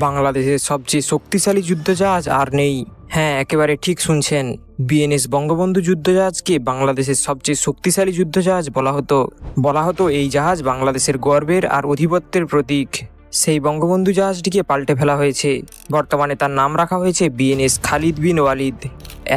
বাংলাদেশের সবচেয়ে শক্তিশালী যুদ্ধজাহাজ আর নেই। হ্যাঁ, একেবারে ঠিক শুনছেন। বিএনএস বঙ্গবন্ধু যুদ্ধজাহাজকে বাংলাদেশের সবচেয়ে শক্তিশালী যুদ্ধজাহাজ বলা হতো এই জাহাজ বাংলাদেশের গর্বের আর আধিপত্যের প্রতীক। সেই বঙ্গবন্ধু জাহাজটিকে পাল্টে ফেলা হয়েছে। বর্তমানে তার নাম রাখা হয়েছে বিএনএস খালিদ বিন ওয়ালিদ।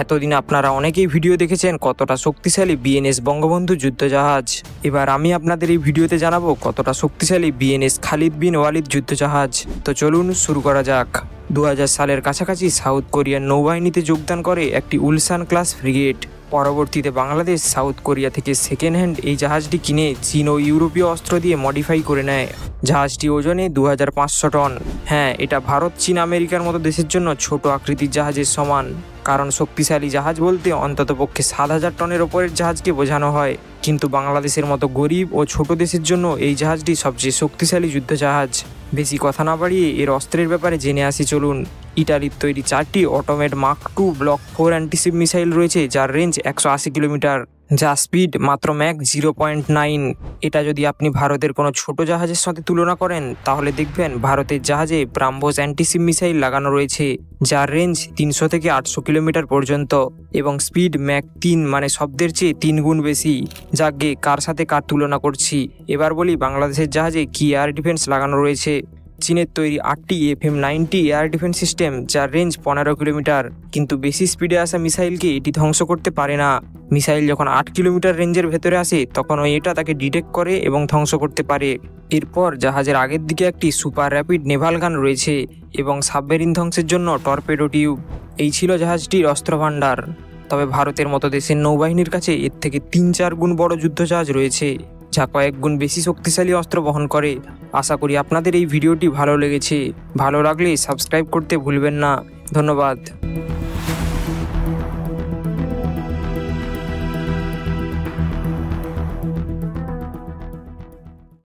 এতদিন আপনারা অনেকেই ভিডিও দেখেছেন কতটা শক্তিশালী বিএনএস বঙ্গবন্ধু যুদ্ধজাহাজ। এবার আমি আপনাদের এই ভিডিওতে জানাবো কতটা শক্তিশালী বিএনএস খালিদ বিন ওয়ালিদ যুদ্ধজাহাজ। তো চলুন শুরু করা যাক। 2000 সালের কাছাকাছি সাউথ কোরিয়ার নৌবাহিনীতে যোগদান করে একটি উলসান ক্লাস ফ্রিগেট। পরবর্তীতে বাংলাদেশ সাউথ কোরিয়া থেকে সেকেন্ড হ্যান্ড এই জাহাজটি কিনে চীন ও ইউরোপীয় অস্ত্র দিয়ে মডিফাই করে নেয়। জাহাজটি ওজনে 2500 টন। হ্যাঁ, এটা ভারত, চীন, আমেরিকার মতো দেশের জন্য ছোট আকৃতির জাহাজের সমান। কারণ শক্তিশালী জাহাজ বলতে অন্ততপক্ষে 7000 টনের ওপরের জাহাজকে বোঝানো হয়। কিন্তু বাংলাদেশের মতো গরিব ও ছোট দেশের জন্য এই জাহাজটি সবচেয়ে শক্তিশালী যুদ্ধজাহাজ। বেশি কথা না বাড়িয়ে এর অস্ত্রের ব্যাপারে জেনে আসি চলুন। ইটালির তৈরি 4টি automate mark 2 block 4 antiship missile রয়েছে, যার রেঞ্জ 180 কিলোমিটার, যা স্পিড মাত্র ম্যাক 0.9। এটা যদি আপনি ভারতের কোনো ছোট জাহাজের সাথে তুলনা করেন তাহলে দেখবেন ভারতের জাহাজে ব্রাহ্মোস অ্যান্টিশিপ মিসাইল লাগানো রয়েছে, যার রেঞ্জ 300 থেকে 800 কিলোমিটার পর্যন্ত এবং স্পিড ম্যাক 3, মানে শব্দের চেয়ে 3 গুণ বেশি। যাকে কার সাথে কার তুলনা করছি। এবার বলি বাংলাদেশের জাহাজে কি এয়ার ডিফেন্স লাগানো রয়েছে। চীনের তৈরি 8টি FM-90 এয়ার ডিফেন্স সিস্টেম, যার রেঞ্জ 15 কিলোমিটার। কিন্তু বেশি স্পিডে আসা মিসাইলকে এটি ধ্বংস করতে পারে না। মিসাইল যখন 8 কিলোমিটার রেঞ্জের ভেতরে আসে তখন এটা তাকে ডিটেক্ট করে এবং ধ্বংস করতে পারে। এরপর জাহাজের আগের দিকে একটি সুপার র্যাপিড নেভাল গান রয়েছে এবং সাবমেরিন ধ্বংসের জন্য টর্পেডো টিউব। এই ছিল জাহাজটির অস্ত্রভাণ্ডার। তবে ভারতের মতো দেশের নৌবাহিনীর কাছে এর থেকে 3-4 গুণ বড় যুদ্ধজাহাজ রয়েছে, যা কয়েক গুণ বেশি শক্তিশালী অস্ত্র বহন করে। আশা করি আপনাদের এই ভিডিওটি ভালো লেগেছে। ভালো লাগলে সাবস্ক্রাইব করতে ভুলবেন না। ধন্যবাদ।